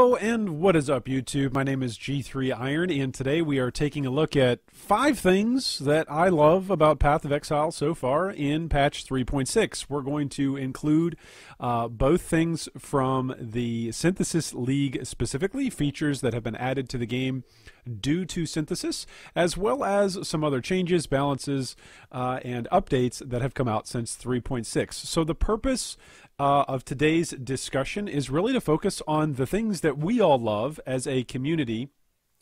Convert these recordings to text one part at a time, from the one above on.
Hello and what is up YouTube? My name is G3 Iron and today we are taking a look at 5 things that I love about Path of Exile so far in patch 3.6. We're going to include both things from the Synthesis League specifically, features that have been added to the game due to Synthesis, as well as some other changes, balances, and updates that have come out since 3.6. So the purpose of today's discussion is really to focus on the things that we all love as a community.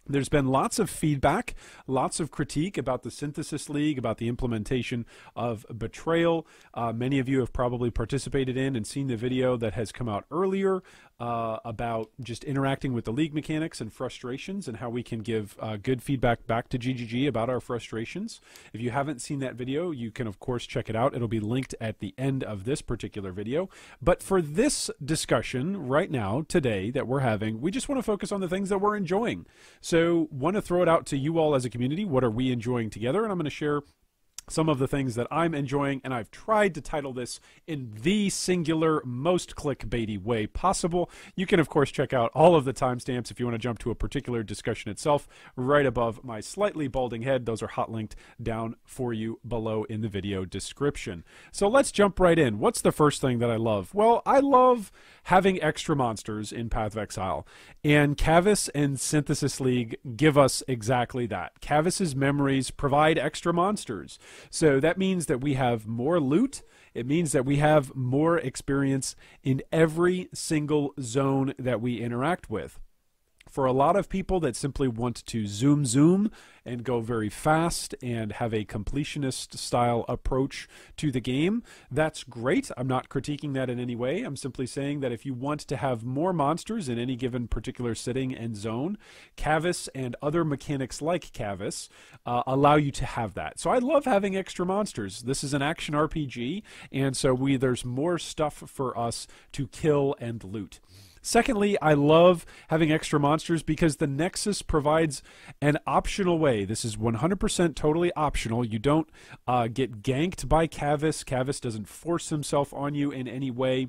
There's been lots of feedback, lots of critique about the Synthesis League, about the implementation of Betrayal. Many of you have probably participated in and seen the video that has come out earlier about just interacting with the league mechanics and frustrations and how we can give good feedback back to GGG about our frustrations. If you haven't seen that video, you can of course check it out. It'll be linked at the end of this particular video. But for this discussion right now, today, that we're having, we just want to focus on the things that we're enjoying. So want to throw it out to you all as a community. What are we enjoying together? And I'm going to share some of the things that I'm enjoying, and I've tried to title this in the singular, most clickbaity way possible. You can, of course, check out all of the timestamps if you want to jump to a particular discussion itself right above my slightly balding head. Those are hot linked down for you below in the video description. So let's jump right in. What's the first thing that I love? Well, I love having extra monsters in Path of Exile, and Cavis and Synthesis League give us exactly that. Cavis's memories provide extra monsters. So that means that we have more loot. It means that we have more experience in every single zone that we interact with. For a lot of people that simply want to zoom and go very fast and have a completionist style approach to the game, that's great. I'm not critiquing that in any way. I'm simply saying that if you want to have more monsters in any given particular sitting and zone, Cavis and other mechanics like Cavis allow you to have that. So I love having extra monsters. This is an action RPG, and so there's more stuff for us to kill and loot. Secondly, I love having extra monsters because the Nexus provides an optional way. This is 100% totally optional. You don't get ganked by Cavis. Cavis doesn't force himself on you in any way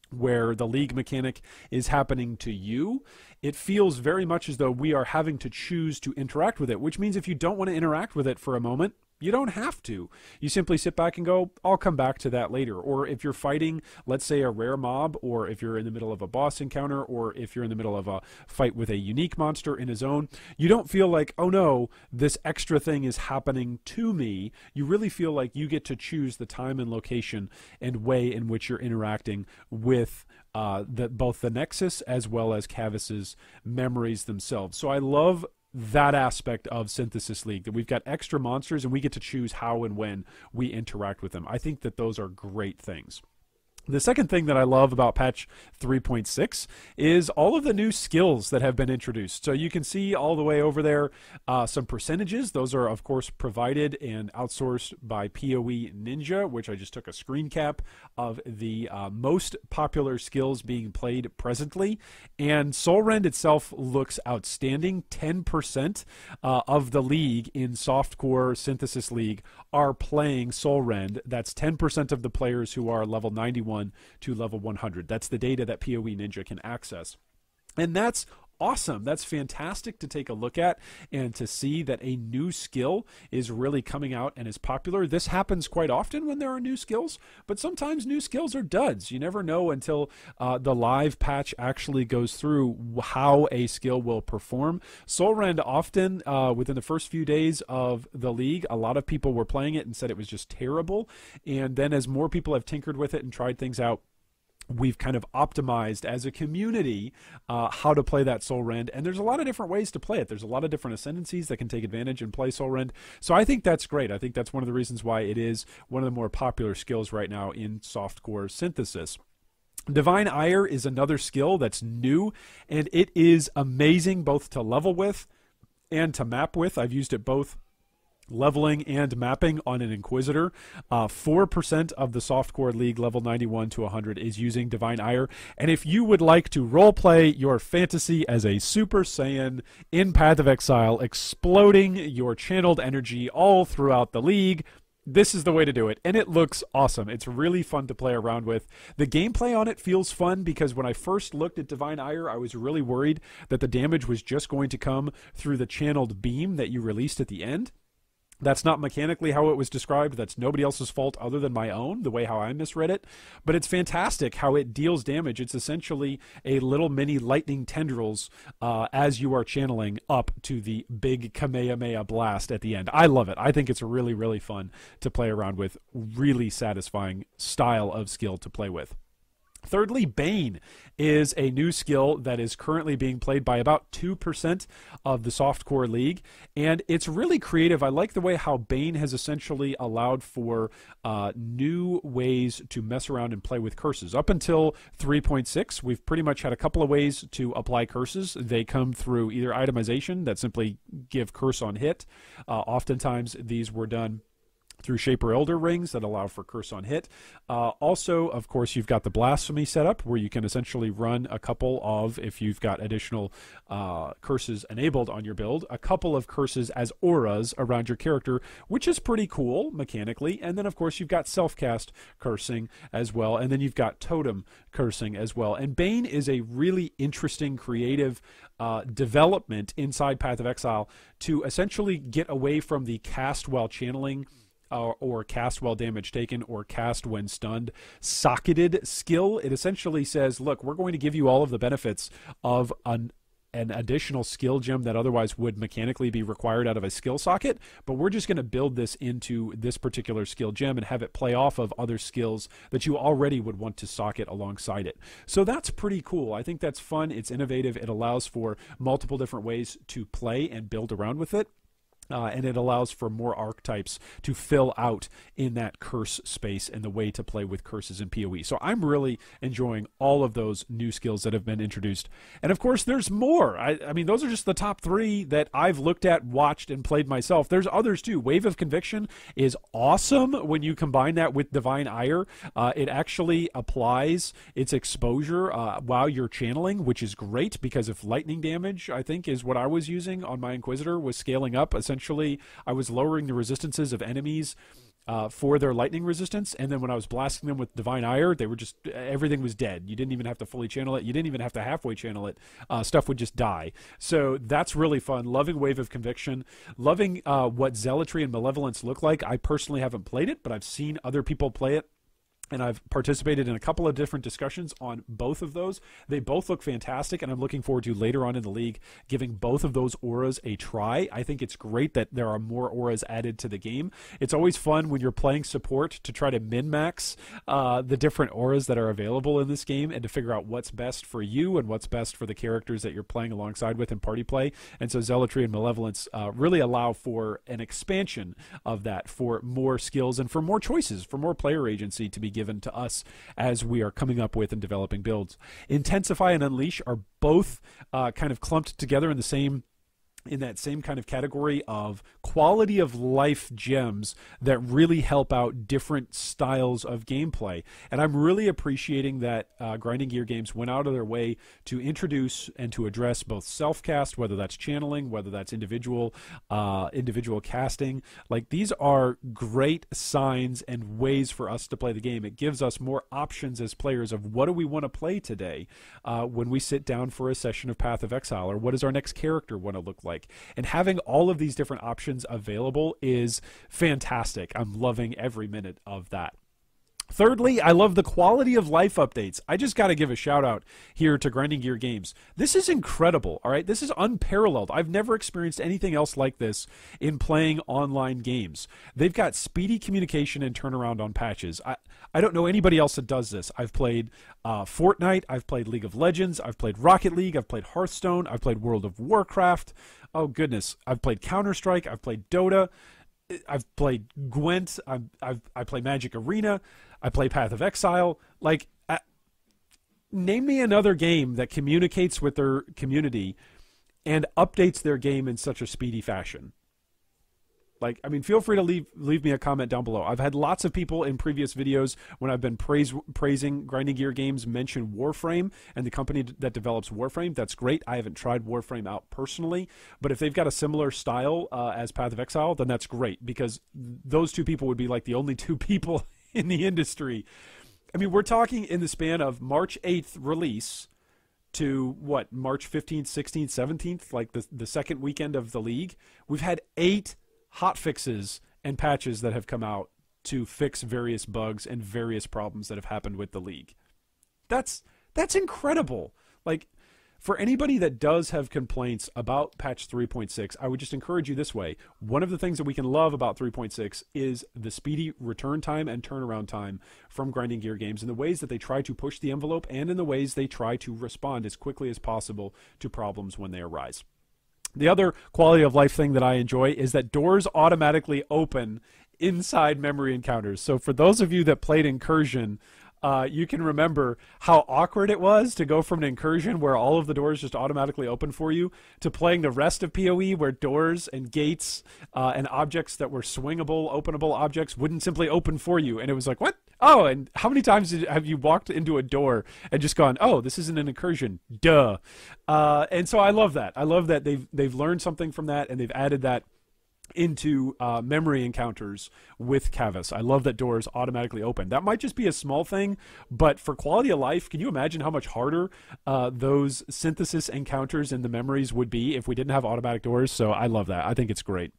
where the league mechanic is happening to you. It feels very much as though we are having to choose to interact with it, which means if you don't want to interact with it for a moment, you don't have to. You simply sit back and go, I'll come back to that later. Or if you're fighting, let's say, a rare mob, or if you're in the middle of a boss encounter, or if you're in the middle of a fight with a unique monster in a zone, you don't feel like, oh no, this extra thing is happening to me. You really feel like you get to choose the time and location and way in which you're interacting with both the Nexus as well as Cavis's memories themselves. So I love that aspect of Synthesis League, that we've got extra monsters and we get to choose how and when we interact with them. I think that those are great things. The second thing that I love about patch 3.6 is all of the new skills that have been introduced. So you can see all the way over there some percentages. Those are, of course, provided and outsourced by POE.ninja, which I just took a screen cap of the most popular skills being played presently. And Soul Rend itself looks outstanding. 10% of the league in Softcore Synthesis League are playing Soul Rend. That's 10% of the players who are level 91 to level 100. That's the data that POE.ninja can access. And that's awesome. That's fantastic to take a look at and to see that a new skill is really coming out and is popular. This happens quite often when there are new skills, but sometimes new skills are duds. You never know until the live patch actually goes through how a skill will perform. Soul Rend often, within the first few days of the league, a lot of people were playing it and said it was just terrible. And then as more people have tinkered with it and tried things out, we've kind of optimized as a community how to play that Soul Rend, and there's a lot of different ways to play it. There's a lot of different ascendancies that can take advantage and play Soul Rend. So I think that's great. I think that's one of the reasons why it is one of the more popular skills right now in softcore synthesis. Divine Ire is another skill that's new, and it is amazing both to level with and to map with. I've used it both leveling and mapping on an Inquisitor. 4% of the Softcore League level 91 to 100 is using Divine Ire. And if you would like to roleplay your fantasy as a Super Saiyan in Path of Exile, exploding your channeled energy all throughout the league, This is the way to do it, and it looks awesome. It's really fun to play around with. The gameplay on it feels fun because when I first looked at Divine Ire, I was really worried that the damage was just going to come through the channeled beam that you released at the end. That's not mechanically how it was described. That's nobody else's fault other than my own, the way how I misread it. But it's fantastic how it deals damage. It's essentially a little mini lightning tendrils as you are channeling up to the big Kamehameha blast at the end. I love it. I think it's really, really fun to play around with. Really satisfying style of skill to play with. Thirdly, Bane is a new skill that is currently being played by about 2% of the softcore league, and it's really creative. I like the way how Bane has essentially allowed for new ways to mess around and play with curses. Up until 3.6, we've pretty much had a couple of ways to apply curses. They come through either itemization that simply give curse on hit. Oftentimes, these were done through Shaper Elder rings that allow for curse on hit. Also, of course, you've got the blasphemy setup where you can essentially run a couple of, if you've got additional curses enabled on your build, a couple of curses as auras around your character, which is pretty cool mechanically. And then, of course, you've got self-cast cursing as well. And then you've got totem cursing as well. And Bane is a really interesting, creative development inside Path of Exile to essentially get away from the cast while channeling or cast while damage taken, or cast when stunned socketed skill. It essentially says, look, we're going to give you all of the benefits of an additional skill gem that otherwise would mechanically be required out of a skill socket, but we're just going to build this into this particular skill gem and have it play off of other skills that you already would want to socket alongside it. So that's pretty cool. I think that's fun. It's innovative. It allows for multiple different ways to play and build around with it. And it allows for more archetypes to fill out in that curse space and the way to play with curses in PoE. So I'm really enjoying all of those new skills that have been introduced. And of course, there's more. I mean, those are just the top 3 that I've looked at, watched, and played myself. There's others too. Wave of Conviction is awesome when you combine that with Divine Ire. It actually applies its exposure while you're channeling, which is great because if lightning damage, I think, is what I was using on my Inquisitor, was scaling up, essentially I was lowering the resistances of enemies for their lightning resistance, and then when I was blasting them with Divine Ire, they were just, everything was dead. You didn't even have to fully channel it. You didn't even have to halfway channel it. Stuff would just die. So that's really fun. Loving Wave of Conviction. Loving what Zealotry and Malevolence look like. I personally haven't played it, but I've seen other people play it. And I've participated in a couple of different discussions on both of those. They both look fantastic, and I'm looking forward to later on in the league giving both of those auras a try. I think it's great that there are more auras added to the game. It's always fun when you're playing support to try to min-max the different auras that are available in this game and to figure out what's best for you and what's best for the characters that you're playing alongside with in party play. And so Zealotry and Malevolence really allow for an expansion of that, for more skills and for more choices, for more player agency to be given to us as we are coming up with and developing builds. Intensify and Unleash are both kind of clumped together in that same kind of category of quality of life gems that really help out different styles of gameplay. And I'm really appreciating that Grinding Gear Games went out of their way to introduce and to address both self-cast, whether that's channeling, whether that's individual casting. Like, these are great signs and ways for us to play the game. It gives us more options as players of what do we want to play today when we sit down for a session of Path of Exile, or what does our next character want to look like. And having all of these different options available is fantastic. I'm loving every minute of that. Thirdly, I love the quality of life updates. I just got to give a shout out here to Grinding Gear Games. This is incredible, all right? This is unparalleled. I've never experienced anything else like this in playing online games. They've got speedy communication and turnaround on patches. I don't know anybody else that does this. I've played Fortnite, I've played League of Legends, I've played Rocket League, I've played Hearthstone, I've played World of Warcraft. Oh, goodness. I've played Counter-Strike, I've played Dota, I've played Gwent, I play Magic Arena, I play Path of Exile. Like, name me another game that communicates with their community and updates their game in such a speedy fashion. Like, I mean, feel free to leave me a comment down below. I've had lots of people in previous videos when I've been praising Grinding Gear games mention Warframe and the company that develops Warframe. That's great. I haven't tried Warframe out personally, but if they've got a similar style as Path of Exile, then that's great, because those two people would be like the only two people in the industry. I mean, we're talking in the span of March 8th release to what, March 15th, 16th, 17th, like the second weekend of the league. We've had 8 hot fixes and patches that have come out to fix various bugs and various problems that have happened with the league. That's incredible. Like, for anybody that does have complaints about patch 3.6, I would just encourage you this way. One of the things that we can love about 3.6 is the speedy return time and turnaround time from Grinding Gear games, in the ways that they try to push the envelope and in the ways they try to respond as quickly as possible to problems when they arise. The other quality of life thing that I enjoy is that doors automatically open inside memory encounters. So for those of you that played Incursion, you can remember how awkward it was to go from an Incursion where all of the doors just automatically open for you to playing the rest of PoE where doors and gates and objects that were swingable, openable objects wouldn't simply open for you. And it was like, what? Oh, and how many times have you walked into a door and just gone, oh, this isn't an Incursion, duh. And so I love that. I love that they've learned something from that, and they've added that into memory encounters with Cavus. I love that doors automatically open. That might just be a small thing, but for quality of life, can you imagine how much harder those synthesis encounters in the memories would be if we didn't have automatic doors? So I love that. I think it's great.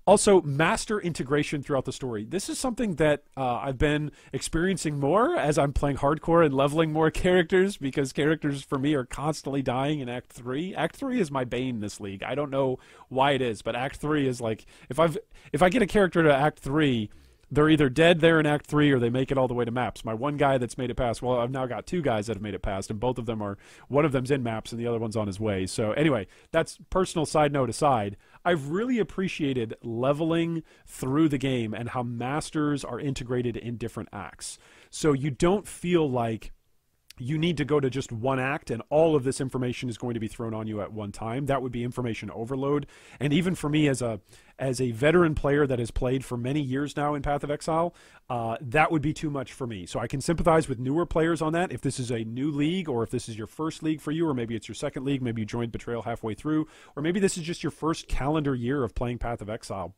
Also, master integration throughout the story. This is something that I've been experiencing more as I'm playing hardcore and leveling more characters, because characters for me are constantly dying in Act 3. Act 3 is my bane in this league. I don't know why it is, but Act 3 is like, if I get a character to Act 3, they're either dead there in Act 3 or they make it all the way to maps. My one guy that's made it past, well, I've now got 2 guys that have made it past, and both of them are, one of them's in maps and the other one's on his way. So anyway, that's personal side note aside. I've really appreciated leveling through the game and how masters are integrated in different acts. So you don't feel like you need to go to just one act and all of this information is going to be thrown on you at one time. That would be information overload. And even for me as a veteran player that has played for many years now in Path of Exile, that would be too much for me. So I can sympathize with newer players on that. If this is a new league, or if this is your first league for you, or maybe it's your second league, maybe you joined Betrayal halfway through, or maybe this is just your first calendar year of playing Path of Exile.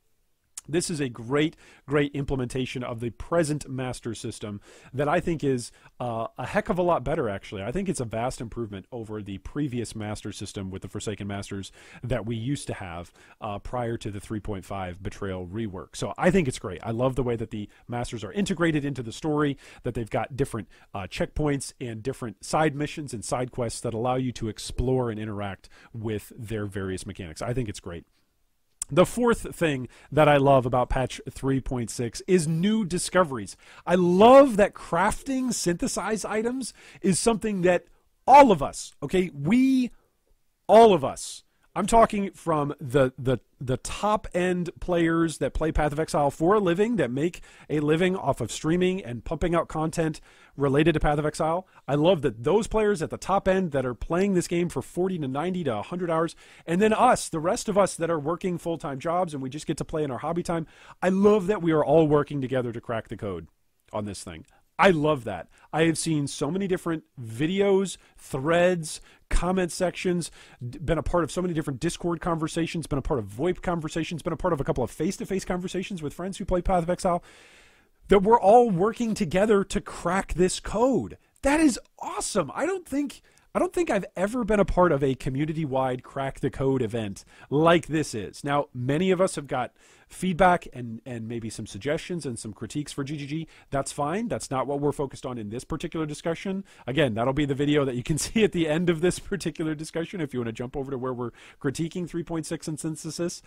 This is a great, great implementation of the present master system that I think is a heck of a lot better, actually. I think it's a vast improvement over the previous master system with the Forsaken Masters that we used to have prior to the 3.5 Betrayal rework. So I think it's great. I love the way that the masters are integrated into the story, that they've got different checkpoints and different side missions and side quests that allow you to explore and interact with their various mechanics. I think it's great. The fourth thing that I love about patch 3.6 is new discoveries. I love that crafting synthesized items is something that all of us, okay, all of us, I'm talking from the top end players that play Path of Exile for a living, that make a living off of streaming and pumping out content related to Path of Exile. I love that those players at the top end that are playing this game for 40 to 90 to 100 hours, and then us, the rest of us that are working full-time jobs and we just get to play in our hobby time. I love that we are all working together to crack the code on this thing. I love that. I have seen so many different videos, threads, comment sections, been a part of so many different Discord conversations, been a part of VoIP conversations, been a part of a couple of face-to-face conversations with friends who play Path of Exile, that we're all working together to crack this code. That is awesome. I don't think I've ever been a part of a community-wide crack the code event like this is. Now, many of us have got feedback and maybe some suggestions and some critiques for GGG. That's fine. That's not what we're focused on in this particular discussion. Again, that'll be the video that you can see at the end of this particular discussion if you want to jump over to where we're critiquing 3.6 and synthesis.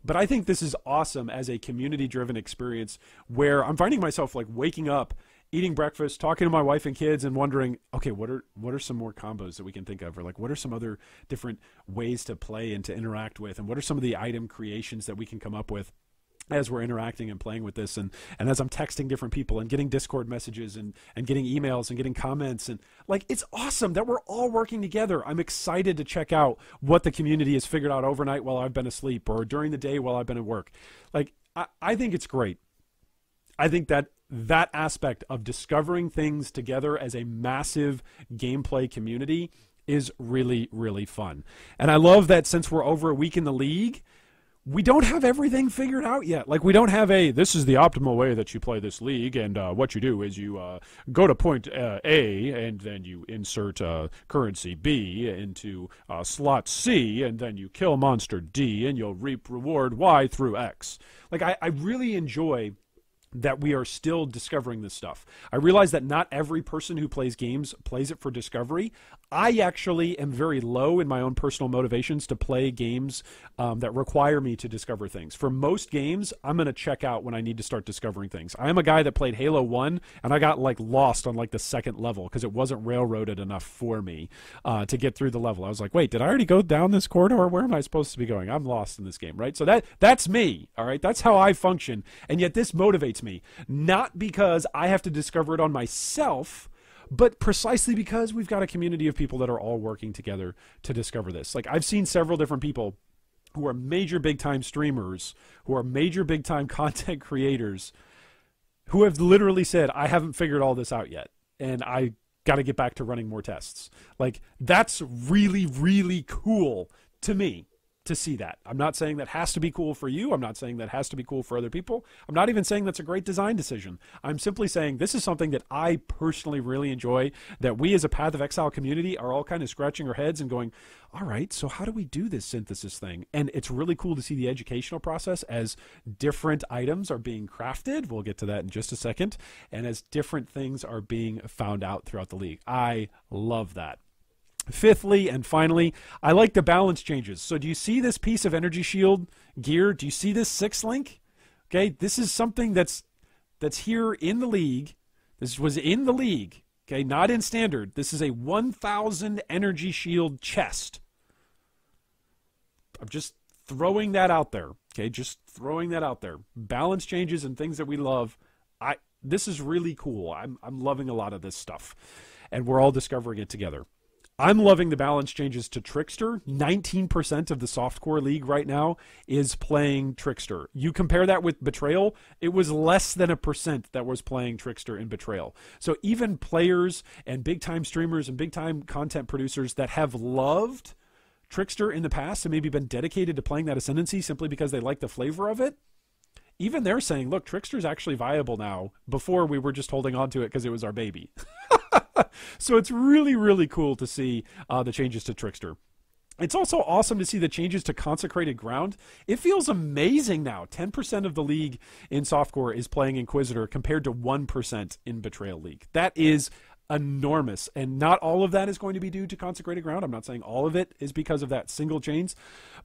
But I think this is awesome as a community-driven experience where I'm finding myself like waking up, eating breakfast, talking to my wife and kids, and wondering, okay, what are some more combos that we can think of? Or like, what are some other different ways to play and to interact with? And what are some of the item creations that we can come up with? as we're interacting and playing with this, and as I'm texting different people and getting Discord messages and getting emails and getting comments, and like, it's awesome that we're all working together. I'm excited to check out what the community has figured out overnight while I've been asleep or during the day while I've been at work. Like, I think it's great. I think that aspect of discovering things together as a massive gameplay community is really, really fun. And I love that since we're over a week in the league, we don't have everything figured out yet. Like, we don't have this is the optimal way that you play this league, and what you do is you go to point A, and then you insert currency B into slot C, and then you kill monster D, and you'll reap reward Y through X. Like, I really enjoy that we are still discovering this stuff. I realize that not every person who plays games plays it for discovery. I actually am very low in my own personal motivations to play games that require me to discover things. For most games, I'm going to check out when I need to start discovering things. I am a guy that played Halo 1, and I got like lost on like the second level because it wasn't railroaded enough for me to get through the level. I was like, wait, did I already go down this corridor? Where am I supposed to be going? I'm lost in this game, right? So that's me, all right? That's how I function, and yet this motivates me. Not because I have to discover it on myself, but precisely because we've got a community of people that are all working together to discover this. Like, I've seen several different people who are major big-time streamers, who are major big-time content creators, who have literally said, I haven't figured all this out yet, and I got to get back to running more tests. Like, that's really, really cool to me to see that. I'm not saying that has to be cool for you. I'm not saying that has to be cool for other people. I'm not even saying that's a great design decision. I'm simply saying this is something that I personally really enjoy, that we as a Path of Exile community are all kind of scratching our heads and going, all right, so how do we do this synthesis thing? And it's really cool to see the educational process as different items are being crafted. We'll get to that in just a second. And as different things are being found out throughout the league. I love that. Fifthly and finally, I like the balance changes. So do you see this piece of energy shield gear? Do you see this 6-link? Okay, this is something that's here in the league. This was in the league, okay, not in standard. This is a 1,000 energy shield chest. I'm just throwing that out there, okay, just throwing that out there. Balance changes and things that we love. This is really cool. I'm loving a lot of this stuff, and we're all discovering it together. I'm loving the balance changes to Trickster. 19% of the softcore league right now is playing Trickster. You compare that with Betrayal, it was less than 1% that was playing Trickster in Betrayal. So even players and big-time streamers and big-time content producers that have loved Trickster in the past and maybe been dedicated to playing that Ascendancy simply because they like the flavor of it, even they're saying, look, Trickster's actually viable now. Before, we were just holding on to it because it was our baby. So it's really, really cool to see the changes to Trickster. It's also awesome to see the changes to Consecrated Ground. It feels amazing now. 10% of the league in Softcore is playing Inquisitor compared to 1% in Betrayal League. That is enormous, and not all of that is going to be due to Consecrated Ground. I'm not saying all of it is because of that single change,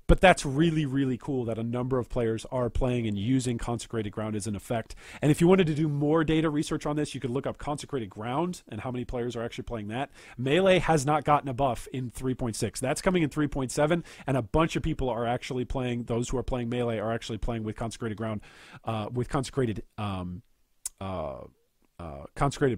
but that's really, really cool that a number of players are playing and using Consecrated Ground as an effect. And if you wanted to do more data research on this, you could look up Consecrated Ground and how many players are actually playing that. Melee has not gotten a buff in 3.6. That's coming in 3.7, and a bunch of people are actually playing, those who are playing Melee are actually playing with Consecrated Ground, with Consecrated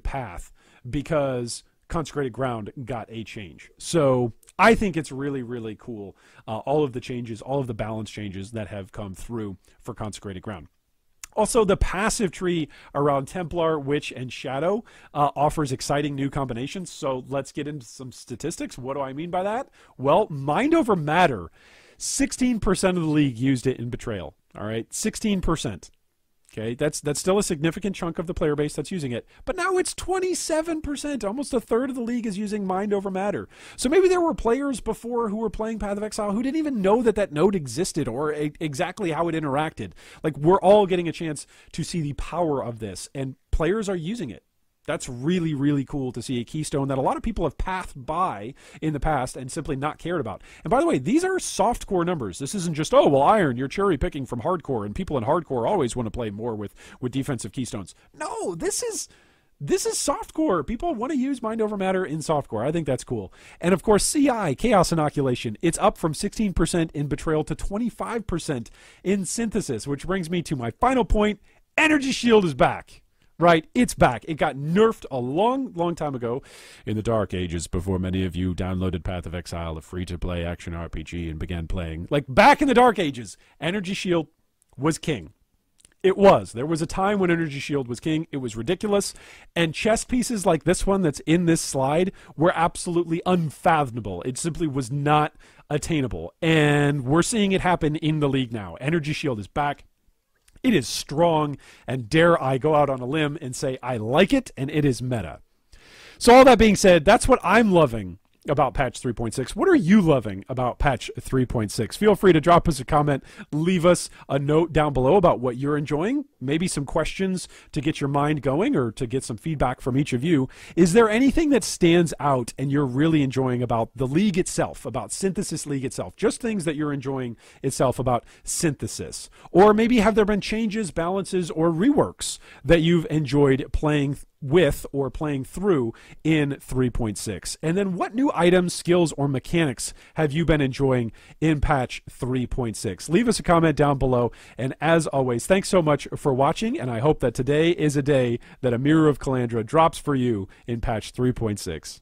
Path, because Consecrated Ground got a change. So I think it's really, really cool, all of the changes, all of the balance changes that have come through for Consecrated Ground. Also, the passive tree around Templar, Witch, and Shadow offers exciting new combinations. So let's get into some statistics. What do I mean by that? Well, Mind Over Matter, 16% of the league used it in Betrayal. All right, 16%. Okay, that's still a significant chunk of the player base that's using it. But now it's 27%. Almost a third of the league is using Mind Over Matter. So maybe there were players before who were playing Path of Exile who didn't even know that that node existed or exactly how it interacted. Like, we're all getting a chance to see the power of this, and players are using it. That's really, really cool to see a keystone that a lot of people have passed by in the past and simply not cared about. And by the way, these are softcore numbers. This isn't just, oh, well, Iron, you're cherry picking from hardcore, and people in hardcore always want to play more with defensive keystones. No, this is this is softcore. People want to use mind over matter in softcore. I think that's cool. And of course, CI, Chaos Inoculation, it's up from 16% in Betrayal to 25% in Synthesis, which brings me to my final point. Energy Shield is back. Right, it's back. It got nerfed a long time ago in the dark ages before many of you downloaded Path of Exile, a free-to-play action RPG, and began playing. Like, back in the dark ages, Energy Shield was king. It was. There was a time when Energy Shield was king. It was ridiculous. And chess pieces like this one that's in this slide were absolutely unfathomable. It simply was not attainable. And we're seeing it happen in the league now. Energy Shield is back. It is strong, and dare I go out on a limb and say I like it, and it is meta. So all that being said, that's what I'm loving about patch 3.6. What are you loving about patch 3.6? Feel free to drop us a comment, leave us a note down below about what you're enjoying, maybe some questions to get your mind going or to get some feedback from each of you. Is there anything that stands out and you're really enjoying about the league itself, about Synthesis League itself? Just things that you're enjoying itself about Synthesis. Or maybe have there been changes, balances, or reworks that you've enjoyed playing with or playing through in 3.6? And then what new items, skills, or mechanics have you been enjoying in patch 3.6? Leave us a comment down below. And as always, thanks so much for watching, and I hope that today is a day that a Mirror of Calandra drops for you in patch 3.6.